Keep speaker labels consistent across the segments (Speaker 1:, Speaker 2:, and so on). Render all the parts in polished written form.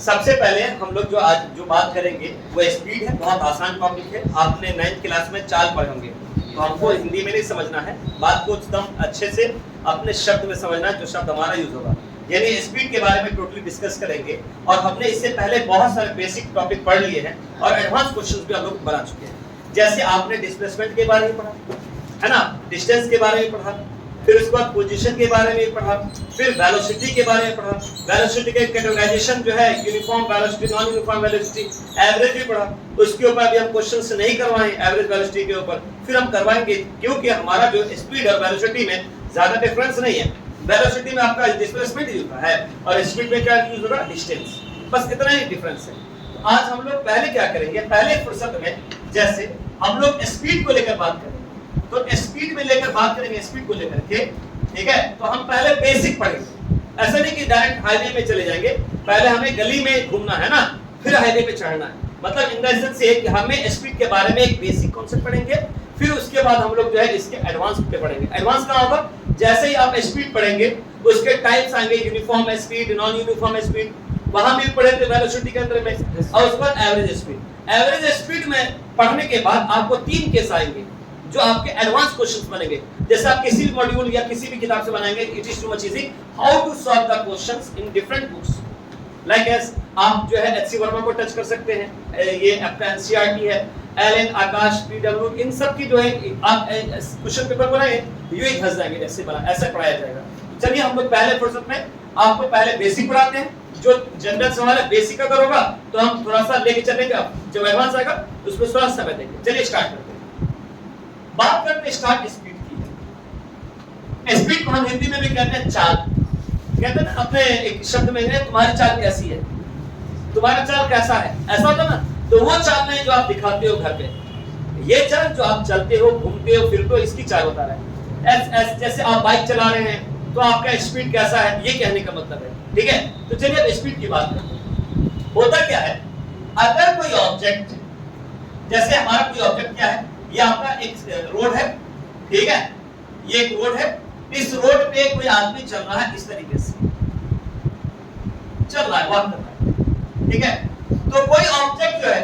Speaker 1: सबसे पहले हम लोग जो आज जो बात करेंगे वो स्पीड है। बहुत आसान टॉपिक है। आपने 9th क्लास में चाल पढ़े होंगे, तो हमको हिंदी में नहीं समझना है, बात को एकदम अच्छे से अपने शब्द में समझना है, जो शब्द हमारा यूज होगा। यानी स्पीड के बारे में टोटली डिस्कस करेंगे। और हमने इससे पहले बहुत सारे बेसिक टॉपिक पढ़ लिए हैं और एडवांस क्वेश्चंस भी हम लोग बना चुके हैं। जैसे आपने डिस्प्लेसमेंट के बारे में पढ़ा है ना, डिस्टेंस के बारे में पढ़ा, फिर उसके बाद पोजीशन के बारे में पढ़ा, फिर वेलोसिटी के बारे में पढ़ा। वेलोसिटी के कैटेगराइजेशन जो है uniform velocity, non uniform velocity, average भी पढ़ा। उसके ऊपर अभी हम क्वेश्चंस नहीं करवाएं एवरेज वेलोसिटी के ऊपर, फिर हम करवाएंगे, क्योंकि हमारा जो स्पीड और वेलोसिटी में ज्यादा डिफरेंस नहीं है। वेलोसिटी में आपका डिस्प्लेसमेंट यूज होता है और स्पीड में क्या यूज होगा, डिस्टेंस, बस इतना ही डिफरेंस है। तो आज हम लोग पहले क्या करेंगे, पहले फुर्सत में जैसे हम लोग स्पीड को लेकर बात करेंगे, तो स्पीड में लेकर बात करेंगे, स्पीड को लेकर के, ठीक है। तो हम पहले बेसिक पढ़ेंगे, ऐसा नहीं कि डायरेक्ट हाईवे में चले जाएंगे। पहले हमें गली में घूमना है ना, फिर हाईवे पे चढ़ना है। मतलब इन द सेंस ये कि हमें स्पीड के बारे में एक बेसिक कॉन्सेप्ट पढ़ेंगे, फिर उसके बाद हम लोग जो है इसके एडवांस पे पढ़ेंगे। एडवांस कहाँ होगा, जैसे ही आप स्पीड पढ़ेंगे उसके टाइप्स आएंगे, uniform speed, non uniform speed, वहां भी पढ़ेंगे वेलोसिटी के अंदर में, और उसके बाद एवरेज स्पीड। एवरेज स्पीड में पढ़ने के बाद आपको 3 केस आएंगे जो आपके एडवांस क्वेश्चंस बनेंगे। जैसे आप किसी भी मॉड्यूल या किसी भी किताब से बनाएंगे, it is too much easy how to solve the questions in different books. Like as आप जो है एचसी वर्मा को टच कर सकते हैं, ये आपका एनसीईआरटी है, एलएन, आकाश, पीडब्ल्यू, इन सब की जो है आप क्वेश्चन पेपर बनाए यूं ही घस जाएंगे, जैसे बना ऐसा पढ़ाया जाएगा। चलिए हम लोग पहले फुर्सत में आपको पहले बेसिक पढ़ाते हैं। जो जनरल सवाल है बेसिक अगर होगा तो हम थोड़ा सा लेके चलेंगे, जब एडवांस आएगा उसमें थोड़ा समय देंगे। चलिए स्टार्ट करते हैं। बात करते हैं स्टार्ट स्पीड की। स्पीड को हम हिंदी में भी कहते हैं चाल। कहते हैं ना अपने एक शब्द में, तुम्हारी चाल कैसी है, तुम्हारा चाल कैसा है, ऐसा होता ना। तो वो चाल नहीं जो आप दिखाते हो घर पे, ये चाल जो आप चलते हो, घूमते हो, फिरते हो, इसकी चाल होता है। जैसे आप बाइक चला रहे हैं तो आपका स्पीड कैसा है, ये कहने का मतलब है, ठीक है। तो चलिए अब स्पीड की बात करते हैं। होता क्या है, अगर कोई ऑब्जेक्ट, जैसे हमारा कोई ऑब्जेक्ट क्या है, ये आपका एक रोड है, ठीक है, ये एक रोड है। इस रोड पे कोई आदमी चल रहा है, इस तरीके से चल रहा है, वॉक कर रहा है, ठीक है। तो कोई ऑब्जेक्ट जो है,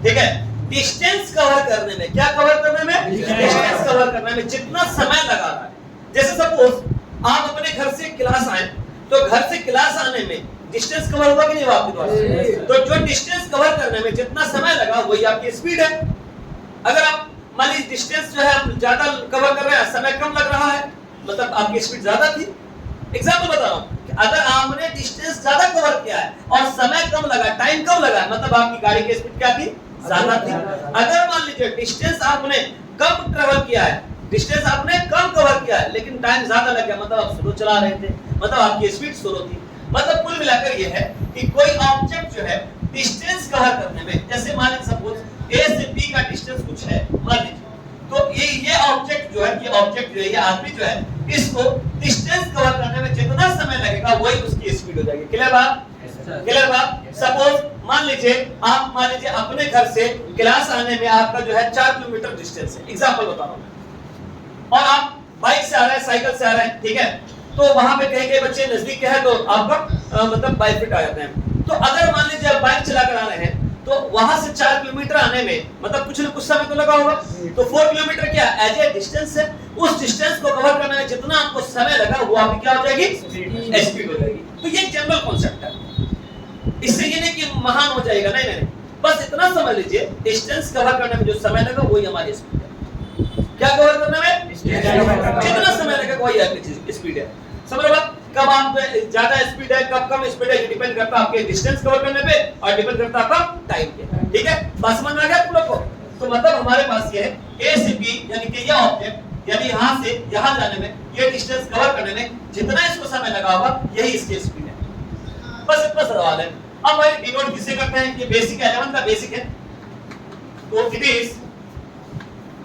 Speaker 1: ठीक है, डिस्टेंस कवर करने में, क्या कवर करने में, डिस्टेंस कवर करने में जितना समय लगा रहा है। जैसे सपोज आप अपने घर से क्लास आए, तो घर से क्लास आने में डिस्टेंस कवर हुआ कि नहीं हुआ आपके द्वारा? तो जो डिस्टेंस कवर करने में जितना समय लगा वही आपकी स्पीड है। अगर आप मान लीजिए डिस्टेंस जो है हम ज्यादा कवर कर रहे हैं, समय कम लग रहा है, मतलब आपकी स्पीड ज्यादा थी। एग्जांपल बता रहा हूं, अगर आपने डिस्टेंस ज्यादा कवर किया है और समय कम लगा, टाइम कम लगा, मतलब आपकी गाड़ी की स्पीड क्या थी, ज्यादा थी। अगर मान लीजिए डिस्टेंस आपने कम ट्रेवल किया है, डिस्टेंस आपने कम कवर किया है लेकिन टाइम ज्यादा लग गया, मतलब आप स्लो चला रहे थे, मतलब आपकी स्पीड स्लो थी। मतलब कुल मिलाकर ये है कि कोई ऑब्जेक्ट जो है डिस्टेंस कवर करने में, जैसे मान लीजिए सपोज ए से बी का डिस्टेंस कुछ है मान लीजिए, तो ये ऑब्जेक्ट जो है, ये ऑब्जेक्ट जो है, ये आदमी जो है, इसको डिस्टेंस कवर करने में जितना समय लगेगा वही उसकी स्पीड हो जाएगी। क्लियर बात, क्लियर बात। सपोज मान लीजिए आप, मान लीजिए अपने घर से क्लास आने में आपका जो है 4 किलोमीटर डिस्टेंस है, एग्जांपल बता रहा हूं, और आप बाइक से आ रहे हैं, साइकिल से आ रहे हैं, ठीक है। तो वहां पे कहीं बच्चे नजदीक के हैं तो आपका मतलब बाइक फिट आ जाते हैं। तो अगर मान लीजिए आप बाइक चलाकर आ रहे हैं, तो वहां से 4 किलोमीटर आने में मतलब कुछ न कुछ समय तो लगा होगा। तो 4 किलोमीटर क्या एज ए डिस्टेंस है, उस डिस्टेंस को कवर करने में जितना आपको समय लगा वो आपकी क्या हो जाएगी, स्पीड हो जाएगी। तो ये जनरल कॉन्सेप्ट है, इससे ये नहीं कि महान हो जाएगा, नहीं नहीं, बस इतना समझ लीजिए डिस्टेंस कवर करने में जो समय लगा वही हमारी स्पीड है। क्या कवर करने में, कितना समय लगेगा वही आपकी स्पीड है। समझ रहे बात। कब आप ज्यादा स्पीड है, कब कम स्पीड है, ये डिपेंड करता है आपके डिस्टेंस कवर करने पे और डिपेंड करता है आपका टाइम पे, ठीक है। बात समझ में आ गया तुम लोग को? तो मतलब हमारे पास ये है ए से बी, यानी कि ये ऑब्जेक्ट, यानी यहां से यहां जाने में, ये डिस्टेंस कवर करने में जितना इसको समय लगा होगा यही इसकी स्पीड है। बस इतना सवाल है। अब भाई डिनोट किससे करते हैं, ये बेसिक 11 का बेसिक है, तो इट इज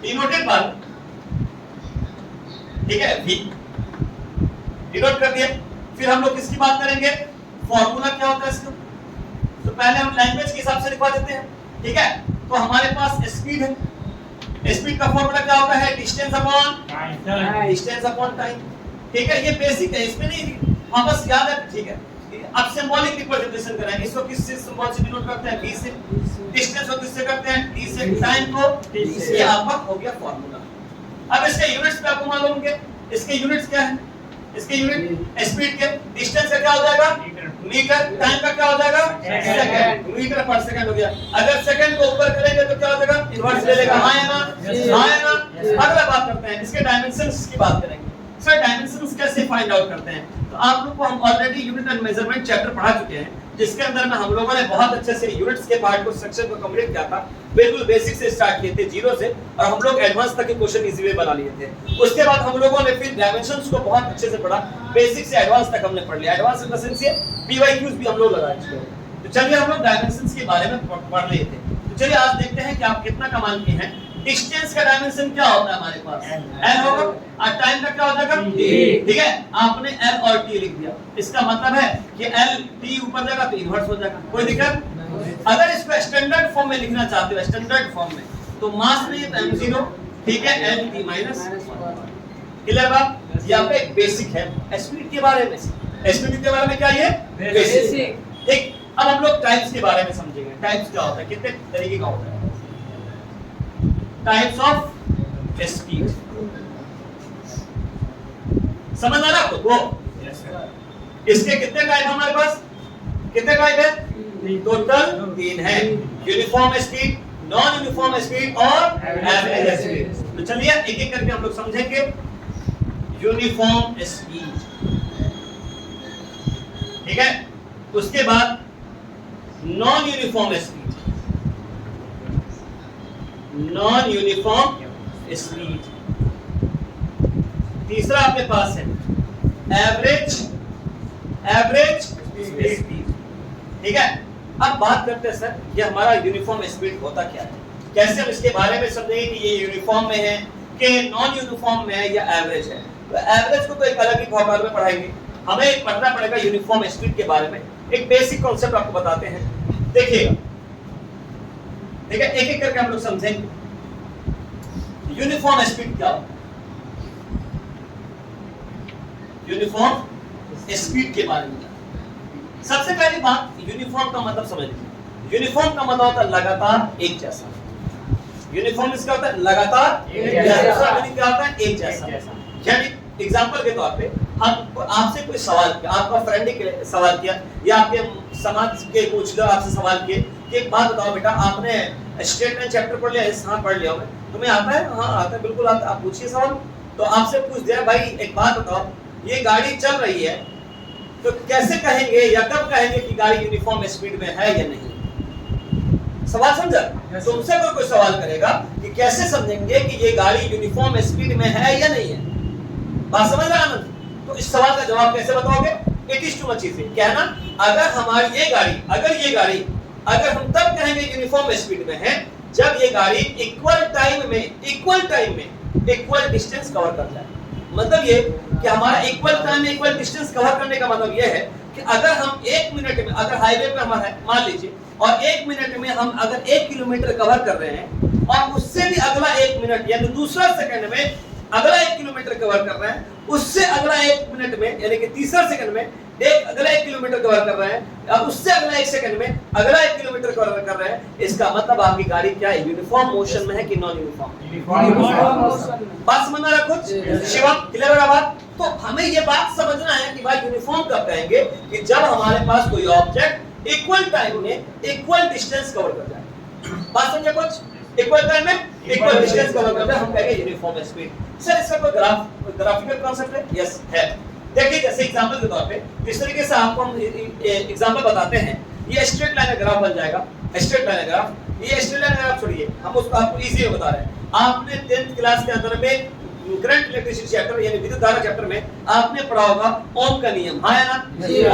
Speaker 1: डिनोटेड बाय, ठीक है, v डिनोट कर दिया। फिर हम लोग किसकी बात करेंगे, फार्मूला क्या होता है इसका, तो पहले हम लैंग्वेज के हिसाब से लिखवा देते हैं, ठीक है। तो हमारे पास स्पीड है, स्पीड का फार्मूला क्या होता है, डिस्टेंस अपॉन टाइम, ठीक है। ये बेसिक है, इसमें नहीं, हाँ बस याद है, ठीक है। अब सिंबॉलिक रिप्रेजेंटेशन करें, इसको किससे सिंबल से डिनोट करते हैं? V से। डिस्टेंस को किससे करते हैं? T से। टाइम को T से। ये आपका हो गया फार्मूला। अब इसके यूनिट्स पे आपको मालूम है, इसके यूनिट्स क्या है? इसके यूनिट स्पीड के, डिस्टेंस का क्या हो जाएगा? मीटर। टाइम का क्या हो जाएगा? सेकंड। मीटर पर सेकंड हो गया। अगर सेकंड को ऊपर करेंगे तो क्या हो जाएगा? इन्वर्स ले लेगा। हाँ या ना? हाँ या ना? अगला बात करते हैं, इसके डायमेंशंस की बात करेंगे। सर डायमेंशंस कैसे फाइंड आउट करते हैं? तो आप लोग को हम already unit and measurement chapter पढ़ा चुके हैं, जिसके अंदर में हम लोगों ने बहुत अच्छे से यूनिट्स के पार्ट को, सेक्शन को कंप्लीट किया था। बिल्कुल बेसिक से स्टार्ट किए थे, जीरो से, और हम लोग एडवांस तक के क्वेश्चन इजी वे बना लिए थे। उसके बाद हम लोगों ने फिर डायमेंशंस को बहुत अच्छे से पढ़ा, बेसिक से एडवांस तक हमने पढ़ लिया। एडवांस इन द सेंस ये पीवाईक्यूज भी हम लोग लगाए थे। तो चलिए हम लोग डायमेंशंस के बारे में पढ़ लिए थे। तो चलिए आज देखते हैं कि आप कितना कमाल के हैं। डिस्टेंस का डायमेंशन क्या होता है हमारे पास? l होगा, और टाइम का क्या हो जाएगा? t। ठीक है, आपने l और t लिख दिया, इसका मतलब है कि l t ऊपर जाएगा तो इन्वर्स हो जाएगा। कोई दिक्कत? अगर इसको स्टैंडर्ड फॉर्म में लिखना चाहते हो, स्टैंडर्ड फॉर्म में, तो मास नहीं है तो m0, ठीक है, l t माइनस। क्लियर बात? ये आपका एक बेसिक है स्पीड के बारे में। स्पीड के बारे में क्या ये बेसिक। ठीक, अब हम लोग टाइप्स के बारे में समझेंगे। टाइप्स क्या होता है, कितने तरीके का होता है? टाइप्स ऑफ स्पीड समझ आ रहा आपको? दो। इसके कितने टाइप हमारे पास? कितने टाइप है? टोटल 3 है। Uniform speed, non uniform speed और एवरेज स्पीड। तो चलिए एक एक करके हम लोग समझेंगे। यूनिफॉर्म स्पीड, ठीक है, उसके बाद non uniform speed, non uniform speed, तीसरा आपके पास है एवरेज स्पीड। ठीक है, अब बात करते हैं सर ये हमारा यूनिफॉर्म स्पीड होता क्या है, कैसे हम इसके बारे में समझेंगे कि ये यूनिफॉर्म में है कि नॉन यूनिफॉर्म में है या एवरेज है। तो एवरेज को तो एक अलग ही फॉर्मूला में पढ़ाएंगे, हमें पढ़ना पड़ेगा यूनिफॉर्म स्पीड के बारे में। एक बेसिक कॉन्सेप्ट आपको बताते हैं, देखिएगा, ठीक है, एक एक करके हम लोग समझेंगे यूनिफॉर्म स्पीड क्या होता है। यूनिफॉर्म स्पीड के बारे में सबसे पहली बात, यूनिफॉर्म का मतलब समझ लीजिए। यूनिफॉर्म का मतलब होता है लगातार एक जैसा। यूनिफॉर्म इसका होता है लगातार एक जैसा, यानी क्या होता है? एक जैसा। यानी एग्जांपल के तौर पे हम आपसे कोई सवाल किया, आपका फ्रेंड ने सवाल किया या आपके समाज के कुछ लोग आपसे सवाल किए कि एक बात बताओ बेटा, आपने स्टेटमेंट चैप्टर पढ़ लिया? हाँ पढ़ लिया मैं। तुम्हें आता है? हाँ आता है, बिल्कुल आता है। आप पूछिए सवाल। तो आपसे पूछ दिया भाई एक बात बताओ, ये गाड़ी चल रही है, तो कैसे कहेंगे या कब कहेंगे कि गाड़ी यूनिफॉर्म स्पीड में है या नहीं? सवाल समझा? तुमसे कोई सवाल करेगा कि कैसे समझेंगे कि ये गाड़ी यूनिफॉर्म स्पीड में है या नहीं है? बात समझ रहे आनंद? तो इस सवाल का जवाब कैसे बताओगे? It is too much easy. कहना अगर हमारी ये गाड़ी अगर हम तब कहेंगे यूनिफॉर्म स्पीड में है जब ये गाड़ी इक्वल टाइम में इक्वल डिस्टेंस कवर कर जाए। मतलब ये कि हमारा इक्वल टाइम में इक्वल डिस्टेंस कवर करने का मतलब ये है कि अगर हम 1 मिनट में, अगर हाईवे पे हम है मान लीजिए, और 1 मिनट में हम अगर 1 किलोमीटर कवर कर रहे हैं और उससे भी अगला 1 मिनट यानी दूसरा सेकंड में अगला 1 किलोमीटर कवर कर रहे हैं, उससे अगला 1 मिनट में यानी कि तीसरा सेकंड में अगला 1 किलोमीटर कवर कर रहे हैं, और उससे अगला 1 सेकंड में अगला 1 किलोमीटर कवर कर रहे हैं, इसका मतलब आपकी गाड़ी क्या है? यूनिफॉर्म मोशन में है कि नॉन यूनिफॉर्म? बात समझना है कुछ? शिवम क्लियर है बात? तो हमें ये बात समझना है कि भाई यूनिफॉर्म कब कहेंगे कि जब हमारे पास कोई ऑब्जेक्ट इक्वल टाइम में इक्वल डिस्टेंस कवर कर जाए। बात समझे कुछ? इक्वल टाइम में इक्वल डिस्टेंस कवर कर जाए, हम कहेंगे यूनिफॉर्म स्पीड। सर इसका कोई ग्राफिकल कांसेप्ट है? यस है। देखिए जैसे एग्जांपल के तौर पे जिस तरीके से आपको हम एग्जांपल बताते हैं, ये स्ट्रेट लाइन का ग्राफ बन जाएगा। स्ट्रेट लाइन ग्राफ, ये स्ट्रेट लाइन ग्राफ छोड़िए, हम उसको आपको इजी में बता रहे हैं। आपने 10th क्लास के अंदर में करंट इलेक्ट्रिसिटी चैप्टर यानी विद्युत धारा चैप्टर में आपने पढ़ा होगा ओम का नियम, हाँ या ना?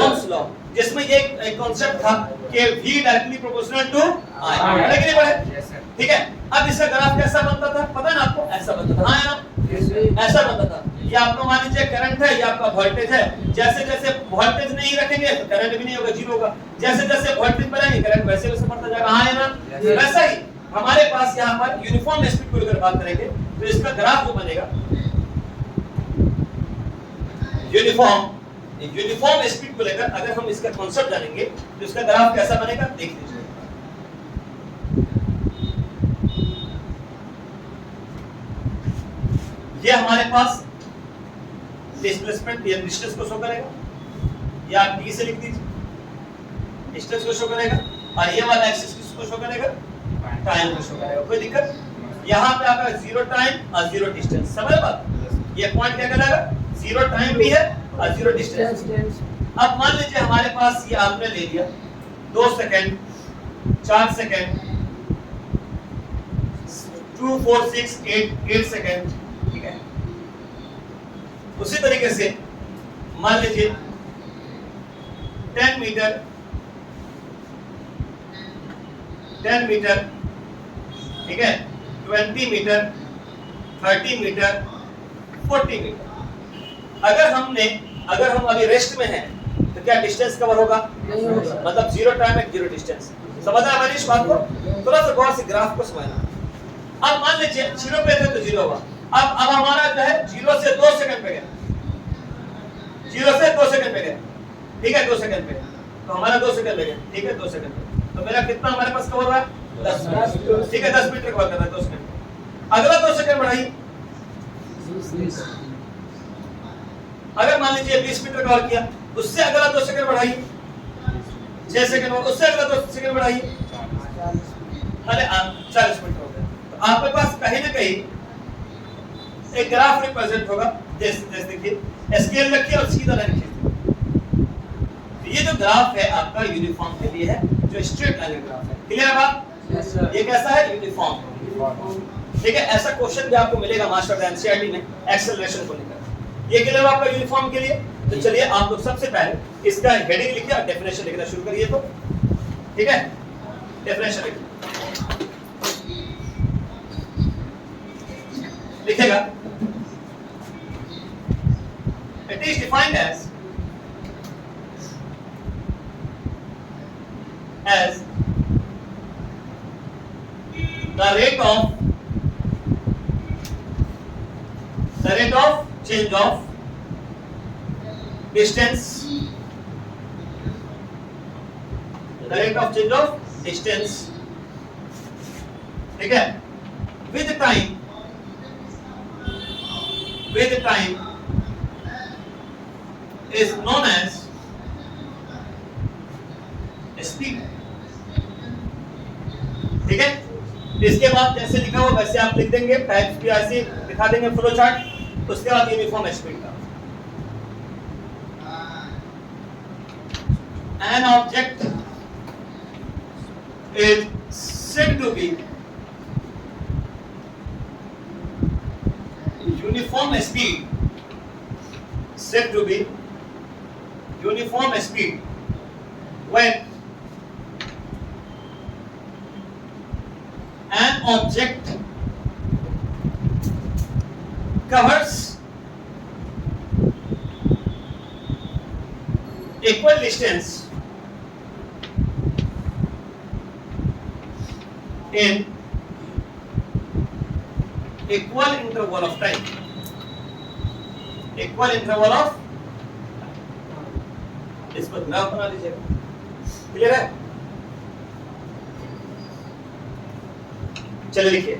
Speaker 1: ओम्स लॉ, जिसमें ये एक कांसेप्ट था कि V directly proportional to I, लेकिन ये पढ़े, ठीक है। अब इसका ग्राफ कैसा बनता था पता है ना आपको? ऐसा बनता था, हाँ या ना? ऐसा बनता था। ये आपको मान लीजिए करंट है, ये आपका वोल्टेज है। जैसे जैसे वोल्टेज नहीं रखेंगे तो करंट भी नहीं होगा, जीरो होगा। जैसे जैसे वोल्टेज बढ़ाएंगे करंट वैसे वैसे बढ़ता जाएगा, हाँ या ना? वैसा ही हमारे पास यहाँ पर यूनिफॉर्म स्पीड को लेकर बात करेंगे तो इसका ग्राफ जो बनेगा यूनिफॉर्म यूनिफॉर्म स्पीड को लेकर अगर हम इसका कॉन्सेप्ट जानेंगे तो इसका ग्राफ कैसा बनेगा देख लीजिए। ये हमारे पास डिस्प्लेसमेंट या डिस्टेंस को शो करेगा, या आप डी से लिख दीजिए, डिस्टेंस को शो करेगा, और ये वाला एक्सिस किसको शो करेगा, टाइम को शो करेगा। कोई दिक्कत? यहाँ पे आपका जीरो टाइम और जीरो डिस्टेंस, समझ बात? ये पॉइंट क्या कहलाएगा, जीरो टाइम भी है और जीरो डिस्टेंस। अब मान लीजिए हमारे पास ये आपने ले लिया 2 सेकंड, 4 सेकंड, 2 4 6 8 सेकंड, ठीक है। उसी तरीके से मान लीजिए 10 मीटर, 10 मीटर, ठीक है, 20 मीटर, 30 मीटर, 40 मीटर। अगर हम अभी रेस्ट में हैं तो क्या डिस्टेंस कवर होगा? नहीं होगा। मतलब जीरो टाइम है, जीरो डिस्टेंस। समझ रहा है मनीष बात को? थोड़ा सा गौर से ग्राफ को समझना। अब मान लीजिए जीरो पे थे तो जीरो हुआ। अब हमारा जो है 0 से 2 सेकंड पे गया, 0 से 2 सेकंड पे गया, ठीक है, 2 सेकंड पे, तो हमारा 2 सेकंड लगे, ठीक है, 2 सेकंड पे, तो मेरा कितना हमारे पास कवर हुआ है? 10, ठीक है, 10 मीटर कवर करना है 2 सेकंड। अगला 2 सेकंड बढ़ाइए, अगर मान लीजिए 20 मीटर कवर किया, उससे अगला 2 सेकंड बढ़ाइए, 6 सेकंड, उससे अगला 2 सेकंड बढ़ाइए, अरे 40 मीटर हो गया। तो आपके पास कहीं ना कहीं एक ग्राफ रिप्रेजेंट होगा, जैसे देखिए स्केल रखिए और सीधा लाइन खींचिए। तो ये जो ग्राफ है आपका यूनिफॉर्म के लिए है, जो स्ट्रेट लाइन का ग्राफ है। क्लियर है बात? yes, ये कैसा है? यूनिफॉर्म, ठीक है। ऐसा क्वेश्चन भी आपको मिलेगा मास्टर एनसीईआरटी में एक्सेलरेशन को लेकर। ये क्लियर आपका यूनिफॉर्म के लिए? तो चलिए आप लोग सबसे पहले इसका हेडिंग लिखिए और डेफिनेशन लिखना शुरू करिए, तो ठीक है, डेफिनेशन लिखेगा। It is defined as the rate of change of distance, the rate of change of distance, ठीक है, with time is known as speed, ठीक है। इसके बाद जैसे लिखा हुआ वैसे आप लिख देंगे, टाइप्स भी ऐसे दिखा देंगे फ्लो चार्ट। उसके बाद यूनिफॉर्म स्पीड का an object is said to be uniform speed, said to be uniform speed when an object covers equal distance in equal interval of time, equal interval of, इस पर graph बना लीजिएगा। Clear है? चलिए लिखिए।